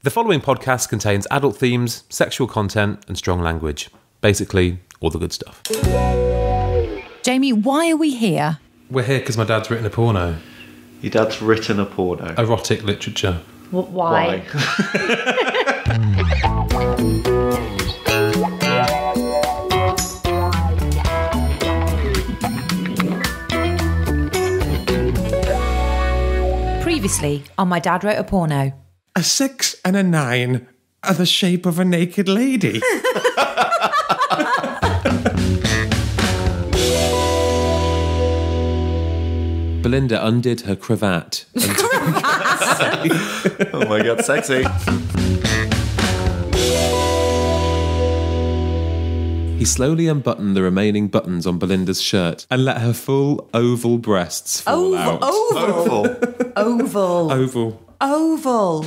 The following podcast contains adult themes, sexual content, and strong language. Basically, all the good stuff. Jamie, why are we here? We're here because my dad's written a porno. Your dad's written a porno? Erotic literature. Why? Previously on My Dad Wrote a Porno. A 6 and a 9 are the shape of a naked lady. Belinda undid her cravat. Oh my God, sexy. He slowly unbuttoned the remaining buttons on Belinda's shirt and let her full oval breasts fall out. Oval. Oval.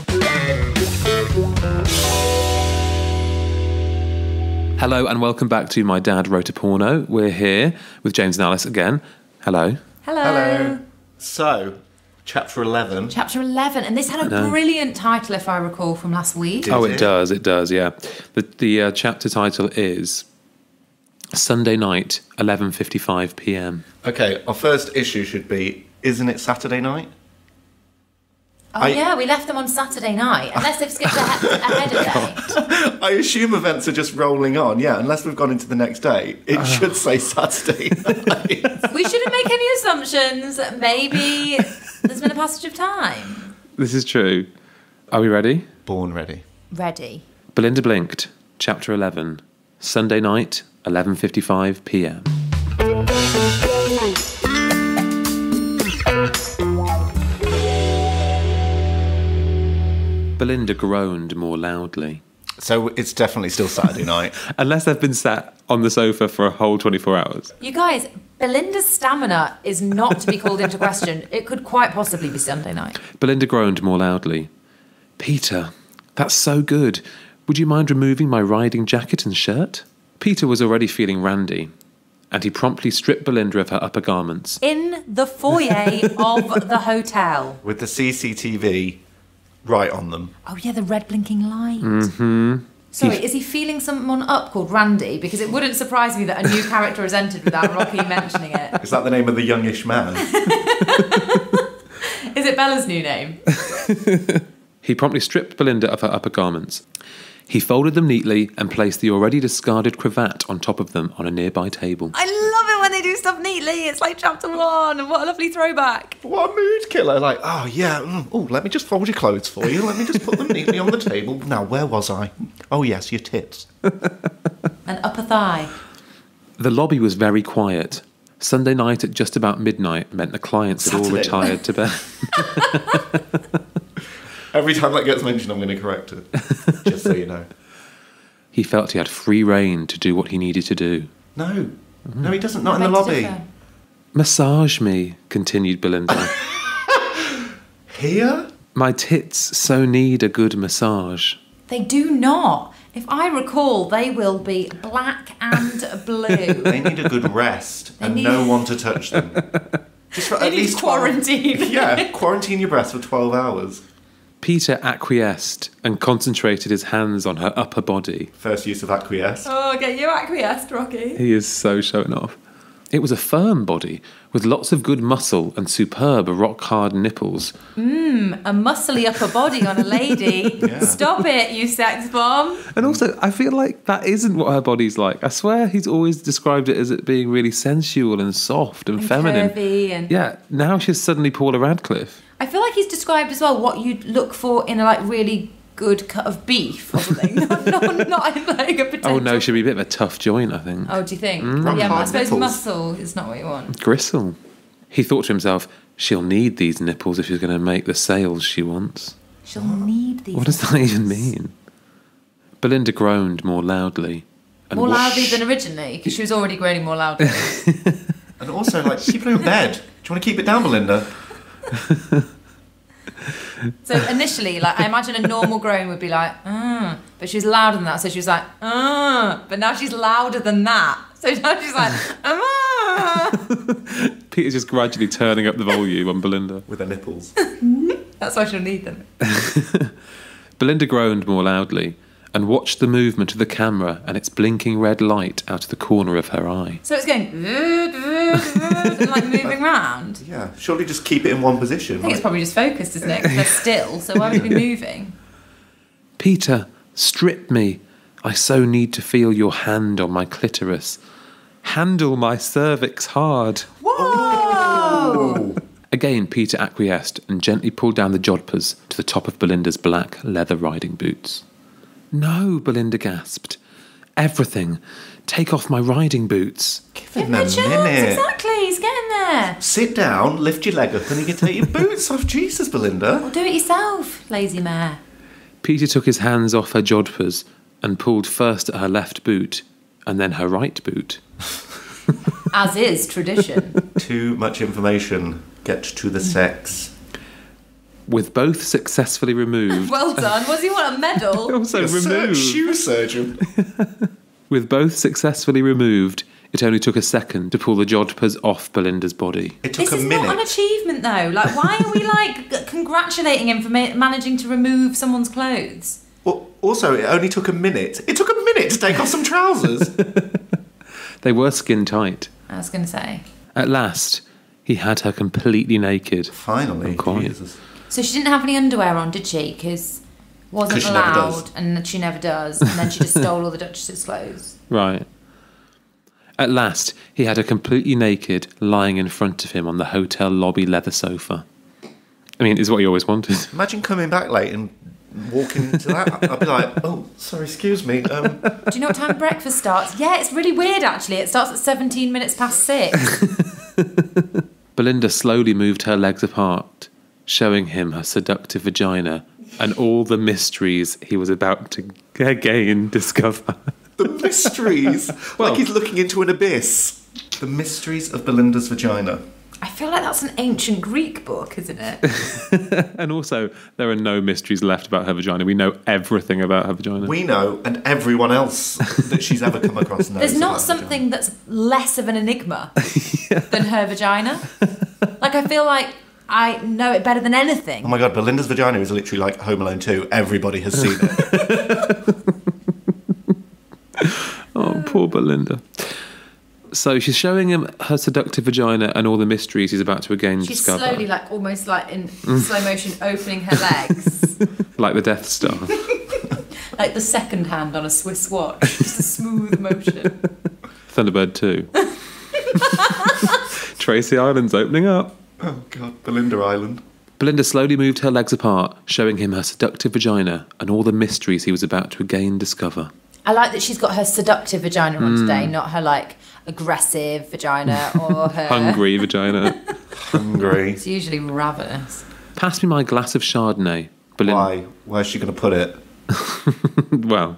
Hello and welcome back to My Dad Wrote a Porno. We're here with James and Alice again. Hello. Hello. So, chapter 11. Chapter 11, and this had a brilliant title, if I recall, from last week. It does, yeah. The chapter title is Sunday night, 11:55 p.m. Okay, our first issue should be, isn't it Saturday night? Yeah, we left them on Saturday night, unless they've skipped ahead a day. I assume events are just rolling on, yeah, unless we've gone into the next day. It should say Saturday night. We shouldn't make any assumptions. Maybe there's been a passage of time. This is true. Are we ready? Born ready. Ready. Belinda blinked. Chapter 11. Sunday night, 11:55 p.m. Belinda groaned more loudly. So it's definitely still Saturday night. Unless they've been sat on the sofa for a whole 24 hours. You guys, Belinda's stamina is not to be called into question. It could quite possibly be Sunday night. Belinda groaned more loudly. Peter, that's so good. Would you mind removing my riding jacket and shirt? Peter was already feeling randy, and he promptly stripped Belinda of her upper garments. In the foyer of the hotel. With the CCTV right on them. Oh yeah, the red blinking light. Mm-hmm. Sorry, is he feeling someone up called Randy? Because it wouldn't surprise me that a new character has entered without Rocky mentioning it. Is that the name of the youngish man? Is it Bella's new name? He promptly stripped Belinda of her upper garments. He folded them neatly and placed the already discarded cravat on top of them on a nearby table. I love it when they do stuff neatly. It's like chapter 1, and what a lovely throwback. What a mood killer. Like, oh yeah, let me just fold your clothes for you. Let me just put them neatly on the table. Now, where was I? Oh yes, your tits. An upper thigh. The lobby was very quiet. Sunday night at just about midnight meant the clients had all retired to bed. Every time that gets mentioned, I'm going to correct it. Just so you know. He felt he had free rein to do what he needed to do. No, he doesn't. Not in the lobby. Massage me, continued Belinda. Here? My tits so need a good massage. They do not. If I recall, they will be black and blue. They need a good rest and no one to touch them. Just for They at need least quarantine. Yeah, quarantine your breasts for 12 hours. Peter acquiesced and concentrated his hands on her upper body. First use of acquiesce. Oh, get you acquiesced, Rocky. He is so showing off. It was a firm body with lots of good muscle and superb rock-hard nipples. A muscly upper body on a lady. Yeah. Stop it, you sex bomb. And also, I feel like that isn't what her body's like. I swear he's always described it as it being really sensual and soft and feminine. Curvy and... Yeah, now she's suddenly Paula Radcliffe. I feel like he's described as well what you'd look for in a really good cut of beef or something. not in like a potential... Oh no, she'd be a bit of a tough joint, I think. Oh, do you think? Rock Yeah, but I hard suppose nipples. muscle is not what you want. Gristle. He thought to himself, she'll need these nipples if she's going to make the sales she wants. She'll need these. What does that even mean? Belinda groaned more loudly. And More loudly than originally, because she was already groaning more loudly. And also, keep it in bed. Do you want to keep it down, Belinda? So initially, I imagine a normal groan would be like, but she was louder than that, so she was like, but now she's louder than that. So now she's like, Peter's just gradually turning up the volume on Belinda. With her nipples. That's why she'll need them. Belinda groaned more loudly and watched the movement of the camera and its blinking red light out of the corner of her eye. So it's going and like moving round. Yeah, surely just keep it in one position. I think it's probably just focused, isn't it? 'Cause they're still, so why would it be moving? Peter, strip me. I so need to feel your hand on my clitoris. Handle my cervix hard. Whoa! Again, Peter acquiesced and gently pulled down the jodhpurs to the top of Belinda's black leather riding boots. No, Belinda gasped. Everything. Take off my riding boots. Give Give him him a a chance, minute. exactly, he's getting there. Sit down, lift your leg up, and you can take your boots off. Jesus, Belinda. Well, do it yourself, lazy mare. Peter took his hands off her jodhpurs and pulled first at her left boot and then her right boot. As is tradition. Too much information. Get to the sex. With both successfully removed... Well done. Was he want a medal? also You're removed. shoe surgeon. With both successfully removed, it only took a second to pull the jodhpurs off Belinda's body. It took This a is minute. not an achievement, though. Like, why are we like congratulating him for managing to remove someone's clothes? Well, also, it only took a minute. It took a minute to take off some trousers. They were skin tight. I was going to say. At last, he had her completely naked. Finally. Quiet. Jesus. So she didn't have any underwear on, did she? Because wasn't 'Cause she never allowed, does. and she never does. And then she just stole all the Duchess's clothes. Right. At last, he had her completely naked, lying in front of him on the hotel lobby leather sofa. I mean, it's what he always wanted. Imagine coming back late and walking into that. I'd be like, oh, sorry, excuse me. Do you know what time breakfast starts? Yeah, it's really weird, actually. It starts at 17 minutes past 6. Belinda slowly moved her legs apart, showing him her seductive vagina and all the mysteries he was about to again discover. The mysteries. Like he's looking into an abyss. The mysteries of Belinda's vagina. I feel like that's an ancient Greek book, isn't it? And also, there are no mysteries left about her vagina. We know everything about her vagina. We know, and everyone else that she's ever come across knows. There's not about something that's less of an enigma than her vagina. Like, I feel like I know it better than anything. Oh my God, Belinda's vagina is literally like Home Alone 2. Everybody has seen it. Oh, poor Belinda. So she's showing him her seductive vagina and all the mysteries he's about to again She's discover. slowly, like, almost like in slow motion, opening her legs. Like the Death Star. Like the second hand on a Swiss watch. Just a smooth motion. Thunderbird 2. Tracy Island's opening up. Oh God, Belinda Island. Belinda slowly moved her legs apart, showing him her seductive vagina and all the mysteries he was about to again discover. I like that she's got her seductive vagina on today, not her, like, aggressive vagina or her... Hungry vagina. Hungry. It's usually ravenous. Pass me my glass of Chardonnay. Why? Where's she going to put it? Well,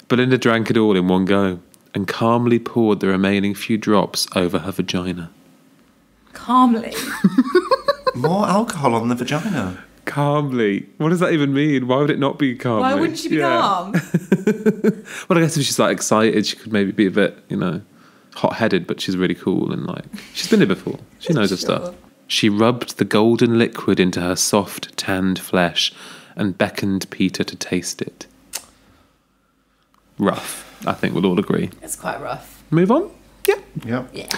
Belinda drank it all in one go and calmly poured the remaining few drops over her vagina. Calmly. More alcohol on the vagina. Calmly? What does that even mean? Why would it not be calmly? Why wouldn't she be calm? Well, I guess if she's like excited, she could maybe be a bit, hot-headed, but she's really cool and like she's been here before. She knows her stuff. She rubbed the golden liquid into her soft, tanned flesh and beckoned Peter to taste it. Rough, I think we'll all agree. It's quite rough. Move on? Yeah. Yeah. Yeah.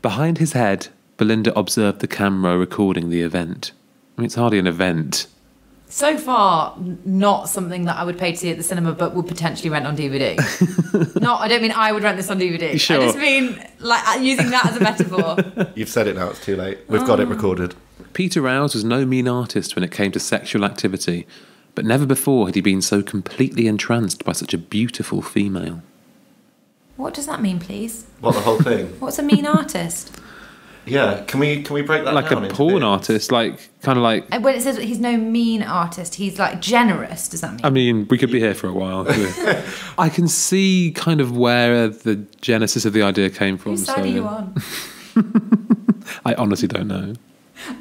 Behind his head, Belinda observed the camera recording the event. I mean, it's hardly an event. So far, not something that I would pay to see at the cinema, but would potentially rent on DVD. I don't mean I would rent this on DVD. Sure. I just mean, like, using that as a metaphor. You've said it now, it's too late. We've got it recorded. Peter Rouse was no mean artist when it came to sexual activity, but never before had he been so completely entranced by such a beautiful female. What does that mean, please? What, the whole thing? What's a mean artist? Yeah, can we break that Like down a into porn bits? artist, like, kind of like... When it says he's no mean artist, he's, like, generous, does that mean? I mean, we could be here for a while. I can see kind of where the genesis of the idea came from. Whose side are you on? I honestly don't know.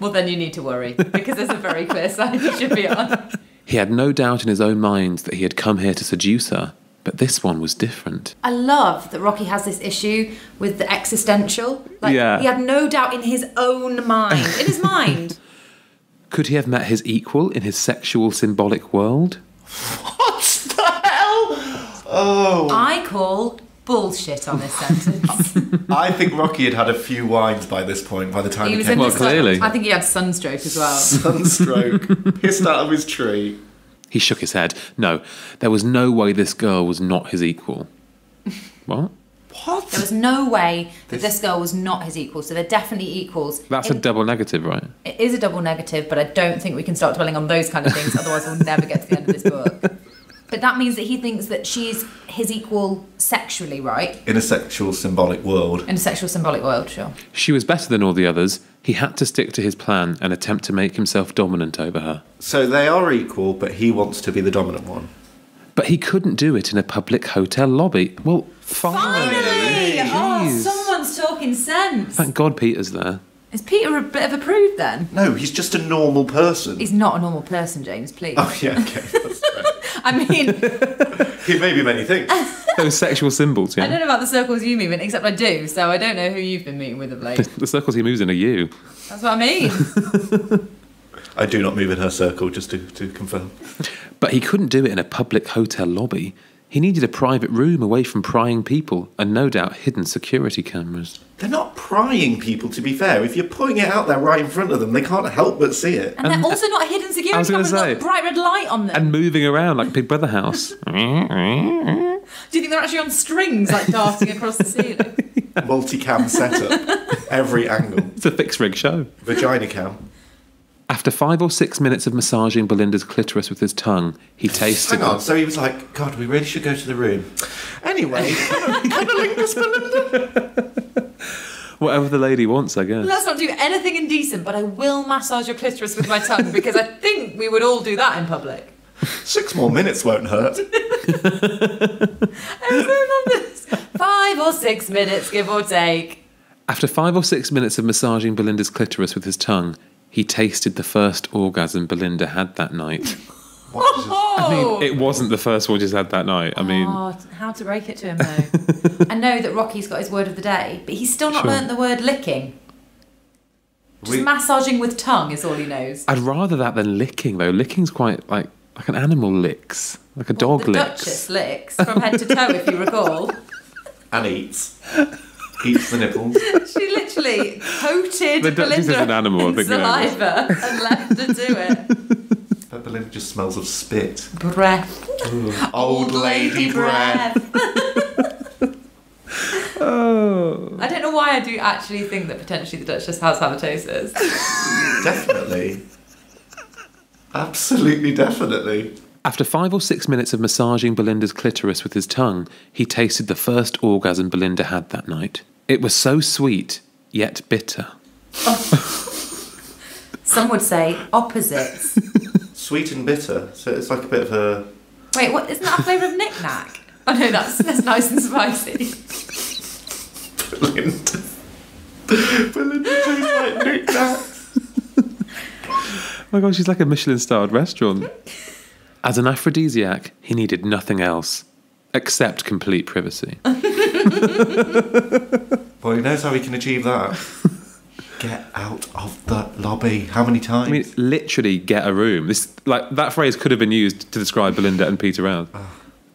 Well, then you need to worry, because there's a very clear side you should be on. He had no doubt in his own mind that he had come here to seduce her, but this one was different. I love that Rocky has this issue with the existential. Like, Yeah. he had no doubt in his own mind. In his mind. Could he have met his equal in his sexual symbolic world? What the hell? Oh. I call bullshit on this sentence. I think Rocky had had a few wines by this point, by the time He he was came. in Well, the clearly. I think he had sunstroke as well. Sunstroke. Pissed out of his tree. He shook his head. No, there was no way this girl was not his equal. What? What? There was no way that this girl was not his equal, so they're definitely equals. That's a double negative, right? It is a double negative, but I don't think we can start dwelling on those kind of things, otherwise we'll never get to the end of this book. But that means that he thinks that she's his equal sexually, right? In a sexual symbolic world. In a sexual symbolic world, sure. She was better than all the others. He had to stick to his plan and attempt to make himself dominant over her. So they are equal, but he wants to be the dominant one. But he couldn't do it in a public hotel lobby. Well, finally! Oh, Jeez. someone's talking sense. Thank God Peter's there. Is Peter a bit of a prude then? No, he's just a normal person. He's not a normal person, James, please. Oh, yeah, okay. That's fair. I mean, He may be many things. Those sexual symbols, I don't yeah. know about the circles you move in, except I do, so I don't know who you've been meeting with of late. The circles he moves in are you. That's what I mean. I do not move in her circle, just to confirm. But he couldn't do it in a public hotel lobby. He needed a private room away from prying people and no doubt hidden security cameras. They're not prying people, to be fair. If you're putting it out there right in front of them, they can't help but see it. And they're also not a hidden I security was gonna camera, they've got say. a bright red light on them. And moving around like Big Brother house. Do you think they're actually on strings, like darting across the ceiling? Multicam setup. Every angle. It's a fixed rig show. Vagina cam. After 5 or 6 minutes of massaging Belinda's clitoris with his tongue, he tasted Hang on, so he was like, God, we really should go to the room. Anyway, cunnilingus Belinda. whatever the lady wants, I guess. Let's not do anything indecent, but I will massage your clitoris with my tongue because I think we would all do that in public. 6 more minutes won't hurt. I also love this. 5 or 6 minutes, give or take. After 5 or 6 minutes of massaging Belinda's clitoris with his tongue, he tasted the first orgasm Belinda had that night. I mean, it wasn't the first one she's had that night. I mean, Oh, how to break it to him, though. I know that Rocky's got his word of the day, but he's still not Sure. learnt the word licking. Just We- massaging with tongue is all he knows. I'd rather that than licking, though. Licking's quite like an animal licks, like a dog The licks. Duchess licks from head to toe, if you recall. And eats. Eats the nipples. She literally coated The Duchess Belinda is an animal, I in think, you know. saliva and left her to it. But Belinda just smells of spit. Breath. Old lady breath. Oh. I don't know why I do actually think that potentially the Duchess has halitosis. Definitely. Absolutely, definitely. After 5 or 6 minutes of massaging Belinda's clitoris with his tongue, he tasted the first orgasm Belinda had that night. It was so sweet, yet bitter. Some would say opposites. Sweet and bitter. So it's like a bit of a... Wait, what? Isn't that a flavour of knick-knack? Oh no, that's nice and spicy. Belinda. Belinda tastes like knick-knacks. Oh my God, she's like a Michelin-starred restaurant. As an aphrodisiac, he needed nothing else, except complete privacy. Well, he knows how he can achieve that. Get out of the lobby. How many times? I mean, literally get a room. This, like, that phrase could have been used to describe Belinda and Peter Round.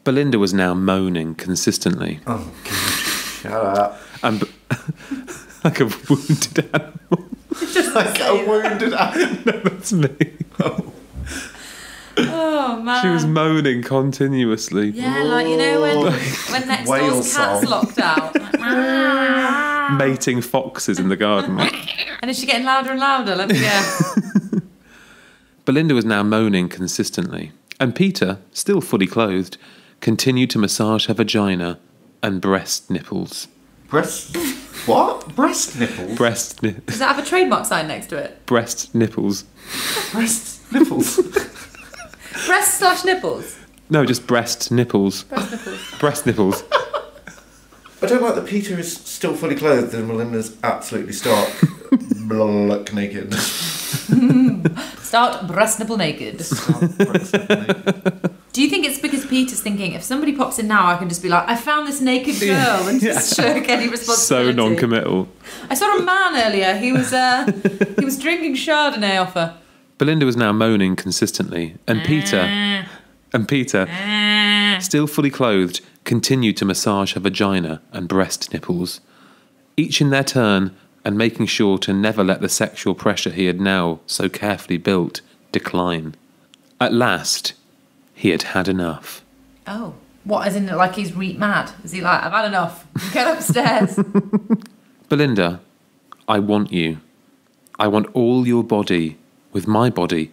Belinda was now moaning consistently. Oh, God. Shut up. And like a wounded animal. Like a wounded animal. No, that's me. Oh man. She was moaning continuously. Yeah, like you know when next Whale door's cat's song. locked out. Like, Mating foxes in the garden. and is she getting louder and louder? Let me guess. Belinda was now moaning consistently, and Peter, still fully clothed, continued to massage her vagina and breast nipples. Breast... What? Breast nipples? Does that have a trademark sign next to it? Breast nipples. Breast nipples? Breast/nipples. No, just breast nipples. Breast nipples. Breast nipples. I don't like that Peter is still fully clothed and Melinda's absolutely stark. Block naked. Start breast nipple naked. Do you think it's because Peter's thinking, if somebody pops in now, I can just be like, I found this naked girl and just shirk any So responsibility? non-committal. I saw a man earlier. He was drinking Chardonnay off her. Belinda was now moaning consistently, and Peter, still fully clothed, continued to massage her vagina and breast nipples, each in their turn, and making sure to never let the sexual pressure he had now so carefully built decline. At last, he had had enough. Oh. What, as in like he's mad? Is he like, I've had enough, get upstairs? Belinda, I want you. I want all your body with my body,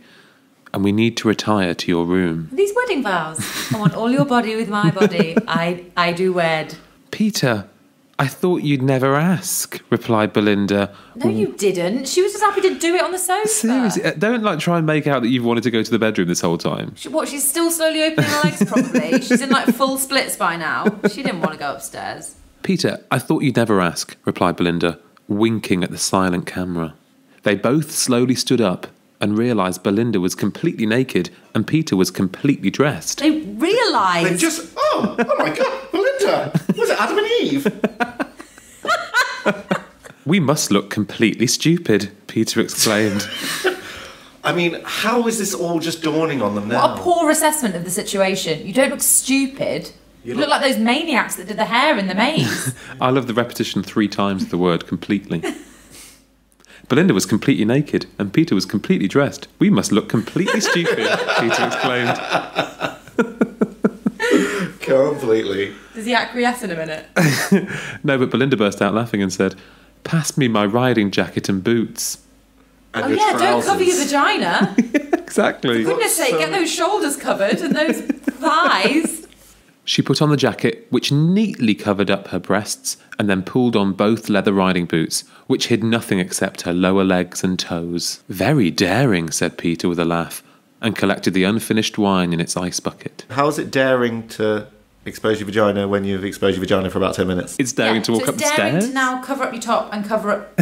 and we need to retire to your room. These wedding vows. I want all your body with my body. I do wed. Peter, I thought you'd never ask, replied Belinda. No, you didn't. She was just happy to do it on the sofa. Seriously, don't try and make out that you've wanted to go to the bedroom this whole time. She's still slowly opening her legs properly? She's in full splits by now. She didn't want to go upstairs. Peter, I thought you'd never ask, replied Belinda, winking at the silent camera. They both slowly stood up and realised Belinda was completely naked and Peter was completely dressed. They realised? They just, oh my God, Belinda, was it Adam and Eve? We must look completely stupid, Peter exclaimed. I mean, how is this all just dawning on them now? What a poor assessment of the situation. You don't look stupid. You look like those maniacs that did the hair in the maze. I love the repetition 3 times of the word completely. Belinda was completely naked and Peter was completely dressed. We must look completely stupid, Peter exclaimed. Completely. Does he acquiesce in a minute? No, but Belinda burst out laughing and said, "Pass me my riding jacket and boots." And oh your yeah, trousers. don't cover your vagina. Exactly. For goodness sake, get those shoulders covered and those thighs. She put on the jacket, which neatly covered up her breasts, and then pulled on both leather riding boots, which hid nothing except her lower legs and toes. Very daring, said Peter with a laugh, and collected the unfinished wine in its ice bucket. How is it daring to expose your vagina when you've exposed your vagina for about 10 minutes? It's daring to walk up the stairs. It's daring to now cover up your top and cover up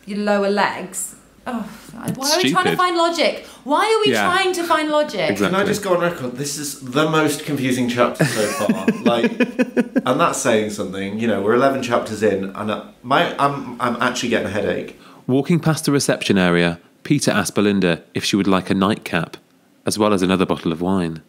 your lower legs. Oh, why are we trying to find logic? Why are we trying to find logic? Exactly. Can I just go on record? This is the most confusing chapter so far. And that's saying something. You know, we're 11 chapters in, and I'm actually getting a headache. Walking past the reception area, Peter asked Belinda if she would like a nightcap, as well as another bottle of wine.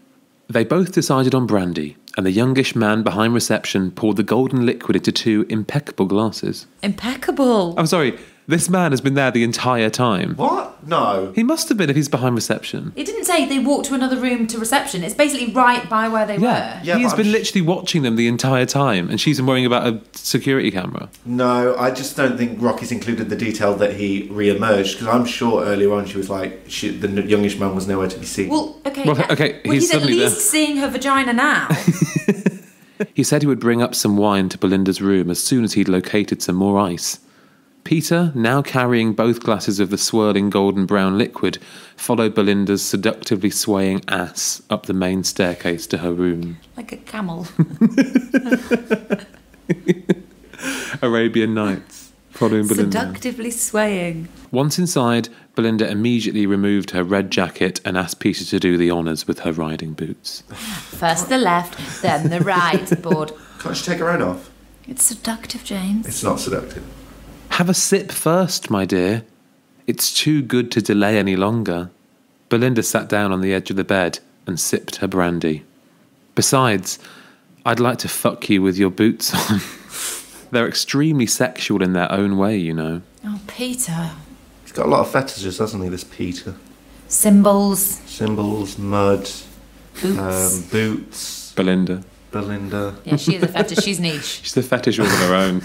They both decided on brandy, and the youngish man behind reception poured the golden liquid into 2 impeccable glasses. Impeccable. I'm sorry, this man has been there the entire time. What? No. He must have been if he's behind reception. It didn't say they walked to another room to reception. It's basically right by where they were. Yeah, he's been literally watching them the entire time, and she's been worrying about a security camera. No, I just don't think Rocky's included the detail that he re-emerged, because I'm sure earlier on she was like, the youngish man was nowhere to be seen. Well, okay. He's at least there. seeing her vagina now. He said he would bring up some wine to Belinda's room as soon as he'd located some more ice. Peter, now carrying both glasses of the swirling golden brown liquid, followed Belinda's seductively swaying ass up the main staircase to her room. Like a camel. Arabian Nights, following Belinda. Seductively swaying. Once inside, Belinda immediately removed her red jacket and asked Peter to do the honours with her riding boots. First the left, then the right, bored. Can't she take her own off? It's seductive, James. It's not seductive. Have a sip first, my dear. It's too good to delay any longer. Belinda sat down on the edge of the bed and sipped her brandy. Besides, I'd like to fuck you with your boots on. They're extremely sexual in their own way, you know. Oh, Peter. He's got a lot of fetishes, hasn't he, this Peter? Symbols. Symbols, mud, Boots. Boots. Belinda. Yeah, she is a fetish. She's niche. She's a fetish all on her own.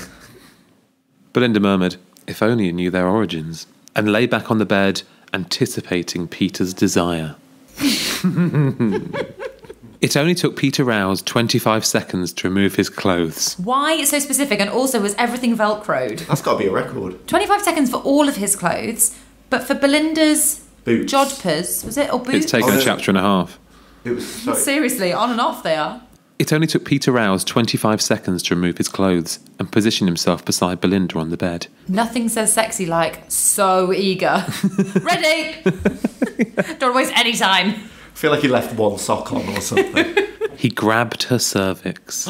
Belinda murmured, if only you knew their origins, and lay back on the bed, anticipating Peter's desire. It only took Peter Rouse 25 seconds to remove his clothes. Why so specific? And also, was everything Velcroed? That's got to be a record. 25 seconds for all of his clothes, but for Belinda's Boots. jodhpurs, was it? Or boots? It's taken a chapter and a half. It was Seriously, on and off they are. It only took Peter Rouse 25 seconds to remove his clothes and position himself beside Belinda on the bed. Nothing says sexy like so eager. Ready? Don't waste any time. I feel like he left one sock on or something. He grabbed her cervix.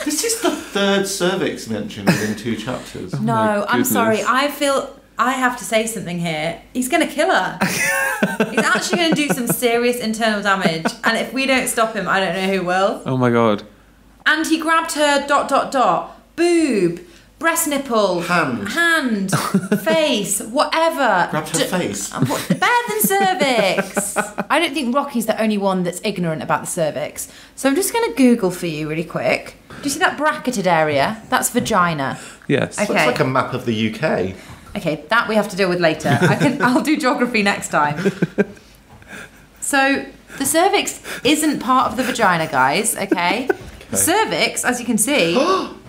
This is the third cervix mentioned within 2 chapters. No, I'm goodness. sorry. I feel I have to say something here. He's going to kill her. He's actually going to do some serious internal damage. And if we don't stop him, I don't know who will. Oh my god. And he grabbed her ... boob, breast nipple, hand, face, whatever. Grabbed her face. Better than cervix. I don't think Rocky's the only one that's ignorant about the cervix. So I'm just going to Google for you really quick. Do you see that bracketed area? That's vagina. Yes. Okay. Looks like a map of the UK. Okay, that we have to deal with later. I'll do geography next time. So the cervix isn't part of the vagina, guys, okay? The cervix, as you can see,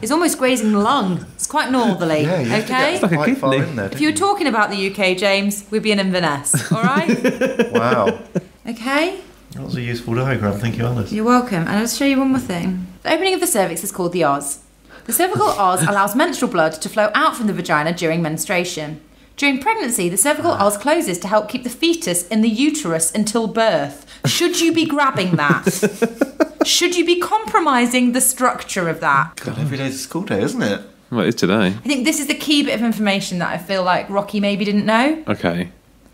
is almost grazing the lung. It's quite northerly, Yeah, you have to okay? get like a quite far kidney. in there, If you were talking about the UK, James, we'd be in Inverness, all right? Wow. Okay? That was a useful diagram, thank you, Alice. You're welcome. And I'll show you one more thing. The opening of the cervix is called the os. The cervical os allows menstrual blood to flow out from the vagina during menstruation. During pregnancy, the cervical os closes to help keep the fetus in the uterus until birth. Should you be grabbing that? Should you be compromising the structure of that? God, every day's a school day, isn't it? Well, it is today. I think this is the key bit of information that I feel like Rocky maybe didn't know. Okay.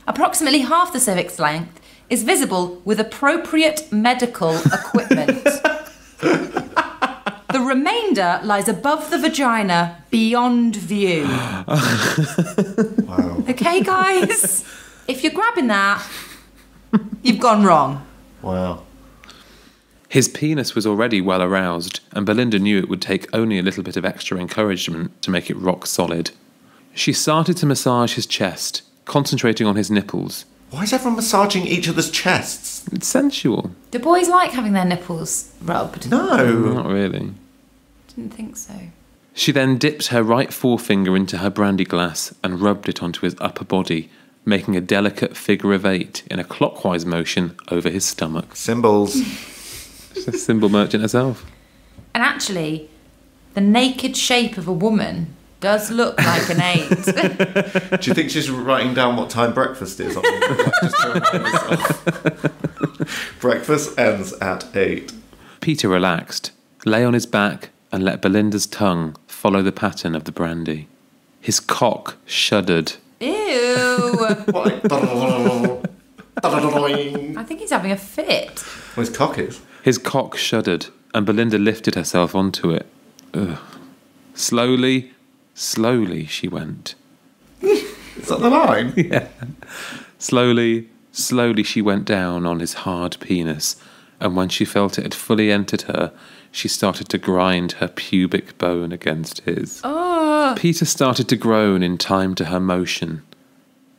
Approximately half the cervix length is visible with appropriate medical equipment. The remainder lies above the vagina, beyond view. Wow. Okay, guys? If you're grabbing that, you've gone wrong. Wow. His penis was already well aroused, and Belinda knew it would take only a little bit of extra encouragement to make it rock solid. She started to massage his chest, concentrating on his nipples. Why is everyone massaging each other's chests? It's sensual. Do boys like having their nipples rubbed? No. Not really. Didn't think so. She then dipped her right forefinger into her brandy glass and rubbed it onto his upper body, making a delicate figure of 8 in a clockwise motion over his stomach. Symbols. She's a symbol merchant herself. And actually, the naked shape of a woman does look like an 8. Do you think she's writing down what time breakfast is? Just to remind herself. Breakfast ends at 8. Peter relaxed, lay on his back, and let Belinda's tongue follow the pattern of the brandy. His cock shuddered. Ew. Well, I think he's having a fit. his cock is. His cock shuddered, and Belinda lifted herself onto it. Ugh. Slowly, slowly she went. Is that the line? Yeah. Slowly, slowly she went down on his hard penis, and when she felt it had fully entered her, she started to grind her pubic bone against his. Oh. Peter started to groan in time to her motion.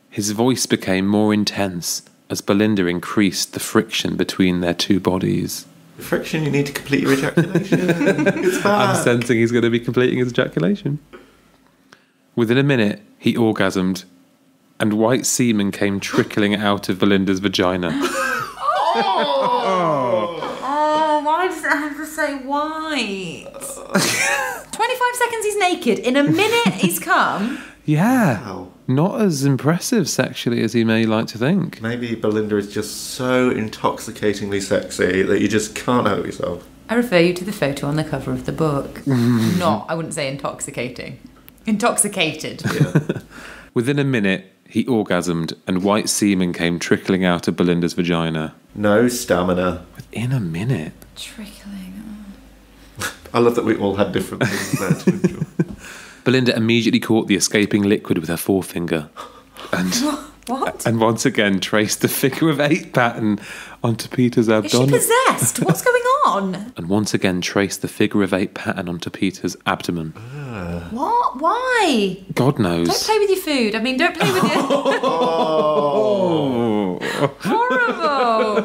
His voice became more intense as Belinda increased the friction between their two bodies. The friction, you need to complete your ejaculation. It's bad. I'm sensing he's going to be completing his ejaculation. Within a minute, he orgasmed, and white semen came trickling out of Belinda's vagina. Oh, why does it have to say white? 25 seconds he's naked. In a minute he's come. Yeah. Wow. Not as impressive sexually as he may like to think. Maybe Belinda is just so intoxicatingly sexy that you just can't help yourself. I refer you to the photo on the cover of the book. Not, I wouldn't say intoxicating. Intoxicated. Yeah. Within a minute, he orgasmed, and white semen came trickling out of Belinda's vagina. No stamina. Within a minute? Trickling. I love that we all had different things there to enjoy. Belinda immediately caught the escaping liquid with her forefinger. And What? and once again traced the figure of 8 pattern onto Peter's Is she abdomen. possessed? What's going on? And once again traced the figure of 8 pattern onto Peter's abdomen. What? Why? God knows. Don't play with your food. I mean, don't play with your... Oh. Horrible.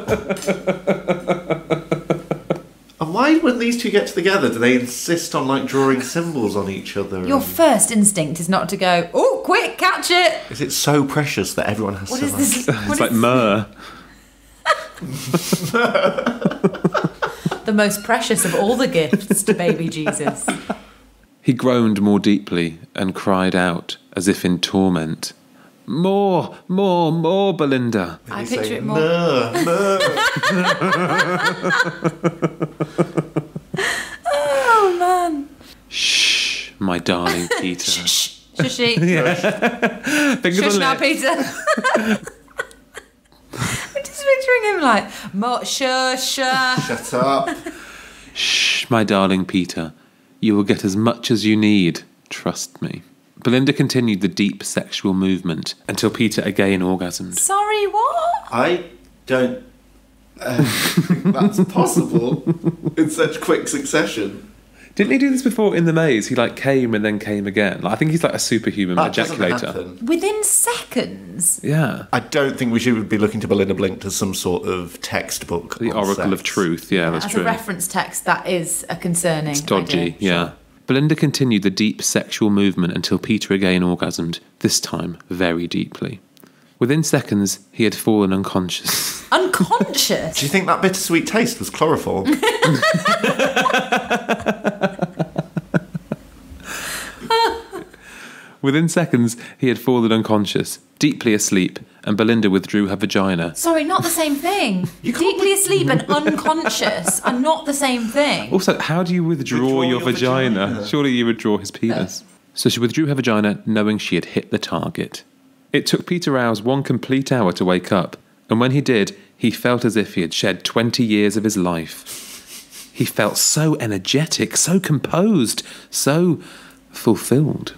And why, when these two get together, do they insist on like drawing symbols on each other? Your and- first instinct is not to go, oh, quick, catch it. Is it so precious that everyone has What to is like... this? It's like myrrh. The most precious of all the gifts to baby Jesus. He groaned more deeply and cried out, as if in torment. More, more, more, Belinda. I You picture say, it more. "Myrrh, myrrh." Oh, man. Shh, my darling Peter. Shh. Shushy. Fingers Shush on now, lips. Peter. I'm just picturing him like, shush. Shut up. Shh, my darling Peter. You will get as much as you need. Trust me. Belinda continued the deep sexual movement until Peter again orgasmed. Sorry, what? I don't think that's possible in such quick succession. Didn't he do this before in The Maze? He came and then came again. I think he's like a superhuman That doesn't ejaculator. happen. Within seconds? Yeah. I don't think we should be looking to Belinda Blinked as some sort of textbook. The on Oracle sex. of Truth. Yeah, that's As true. a reference text, that is a concerning It's dodgy, idea. yeah. Belinda continued the deep sexual movement until Peter again orgasmed, this time very deeply. Within seconds, he had fallen unconscious. Unconscious? Do you think that bittersweet taste was chloroform? Within seconds, he had fallen unconscious, deeply asleep, and Belinda withdrew her vagina. Sorry, not the same thing. Deeply asleep and unconscious are not the same thing. Also, how do you withdraw your vagina? Surely you withdraw his penis. So she withdrew her vagina, knowing she had hit the target. It took Peter Rouse 1 complete hour to wake up, and when he did, he felt as if he had shed 20 years of his life. He felt so energetic, so composed, so fulfilled.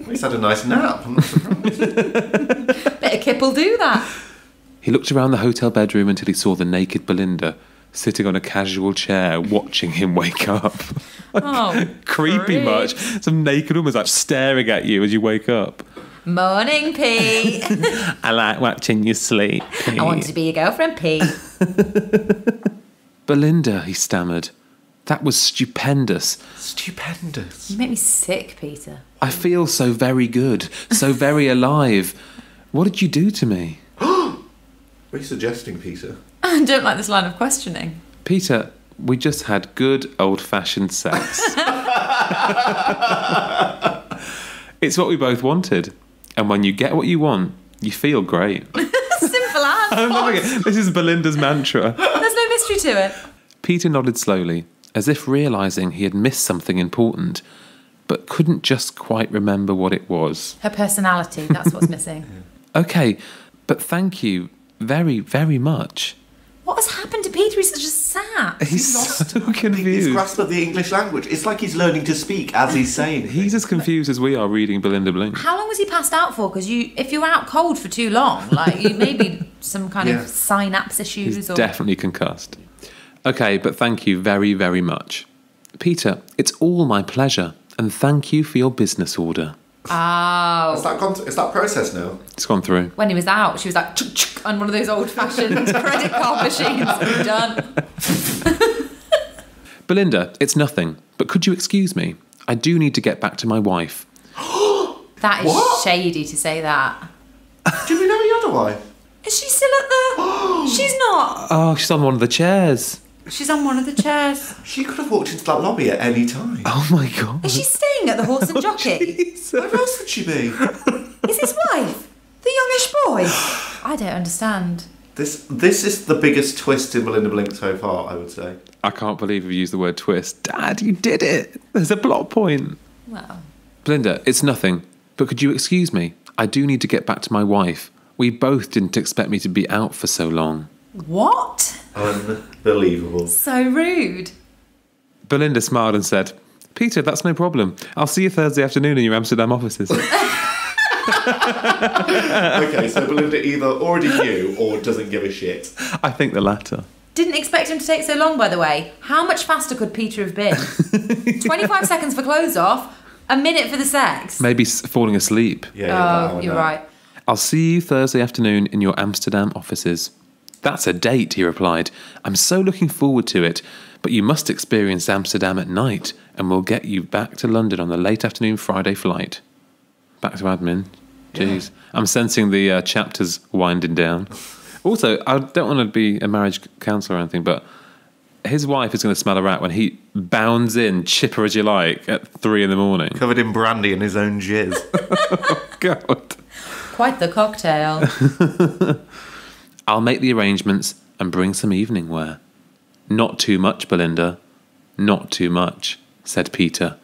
He's had a nice nap. I'm not surprised. Bit of kip will do that. He looked around the hotel bedroom until he saw the naked Belinda sitting on a casual chair watching him wake up. Oh, Creepy creep. much. Some naked woman's staring at you as you wake up. Morning, Pete. I like watching you sleep. I wanted to be your girlfriend, Pete. Belinda, he stammered. That was stupendous. Stupendous. You make me sick, Peter. I feel so very good, so very alive. What did you do to me? What are you suggesting, Peter? I don't like this line of questioning. Peter, we just had good old-fashioned sex. It's what we both wanted. And when you get what you want, you feel great. Simple as. I'm loving it. This is Belinda's mantra. There's no mystery to it. Peter nodded slowly, as if realising he had missed something important, but couldn't just quite remember what it was. Her personality, that's what's missing. Okay, but thank you very, very much. What has happened to Peter? He's such a sap. He's so His confused. grasp of the English language. It's like he's learning to speak as he's saying. He's as confused as we are reading Belinda Blink. How long was he passed out for? Because if you're out cold for too long, maybe some kind of synapse issues He's or... definitely concussed. Okay, but thank you very, very much. Peter, it's all my pleasure, and thank you for your business order. Oh. Is that process now? It's gone through. When he was out, she was like, chuk, chuk, on one of those old-fashioned credit card machines. Done. Belinda, it's nothing, but could you excuse me? I do need to get back to my wife. That is What? shady to say that. Do we know your other wife? Is she still at the... She's not. Oh, she's on one of the chairs. She's on one of the chairs. She could have walked into that lobby at any time. Oh my God. Is she staying at the Horse and Jockey? Where else would she be? Is his wife the youngish boy? I don't understand. This is the biggest twist in Belinda Blink so far, I would say. I can't believe you've used the word twist. Dad, you did it. There's a plot point. Well, Belinda, it's nothing, but could you excuse me? I do need to get back to my wife. We both didn't expect me to be out for so long. what? Unbelievable. So rude. Belinda smiled and said, Peter, that's no problem. I'll see you Thursday afternoon in your Amsterdam offices. Okay, so Belinda either already knew or doesn't give a shit. I think the latter. Didn't expect him to take so long, by the way. How much faster could Peter have been? 25 seconds for clothes off, a minute for the sex. Maybe falling asleep. Yeah, that Oh, one, you're that. right. I'll see you Thursday afternoon in your Amsterdam offices. That's a date, he replied. I'm so looking forward to it, but you must experience Amsterdam at night, and we'll get you back to London on the late afternoon Friday flight. Back to admin. Jeez. I'm sensing the chapters winding down. Also, I don't want to be a marriage counsellor or anything, but his wife is going to smell a rat when he bounds in, chipper as you like, at 3 a.m. Covered in brandy and his own jizz. God. Quite the cocktail. I'll make the arrangements and bring some evening wear. Not too much, Belinda. Not too much. said Peter,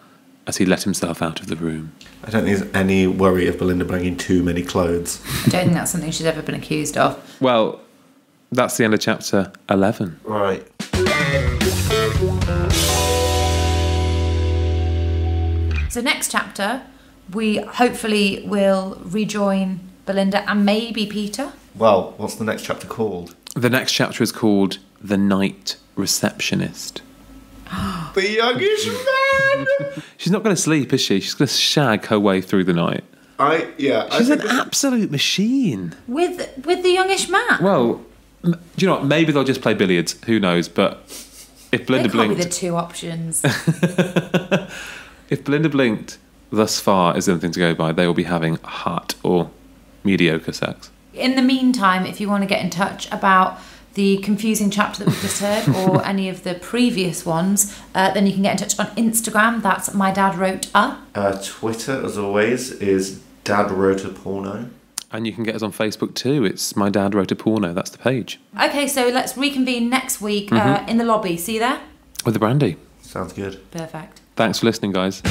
as he let himself out of the room. I don't think there's any worry of Belinda bringing too many clothes. I don't think that's something she's ever been accused of. Well, that's the end of chapter 11. Right. So next chapter, we hopefully will rejoin Belinda and maybe Peter. Well, what's the next chapter called? The next chapter is called The Night Receptionist. The youngish man! She's not going to sleep, is she? She's going to shag her way through the night. She's an absolute machine. With the youngish man? Well, do you know what? Maybe they'll just play billiards. Who knows? But if Belinda they can't blinked... be the two options. If Belinda blinked thus far is anything to go by, they will be having hot or mediocre sex. In the meantime, if you want to get in touch about the confusing chapter that we've just heard or any of the previous ones, then you can get in touch on Instagram. That's My Dad Wrote A. Twitter, as always, is Dad Wrote a Porno. And you can get us on Facebook too. It's My Dad Wrote a Porno. That's the page. Okay, so let's reconvene next week in the lobby. See you there? With the brandy. Sounds good. Perfect. Thanks for listening, guys.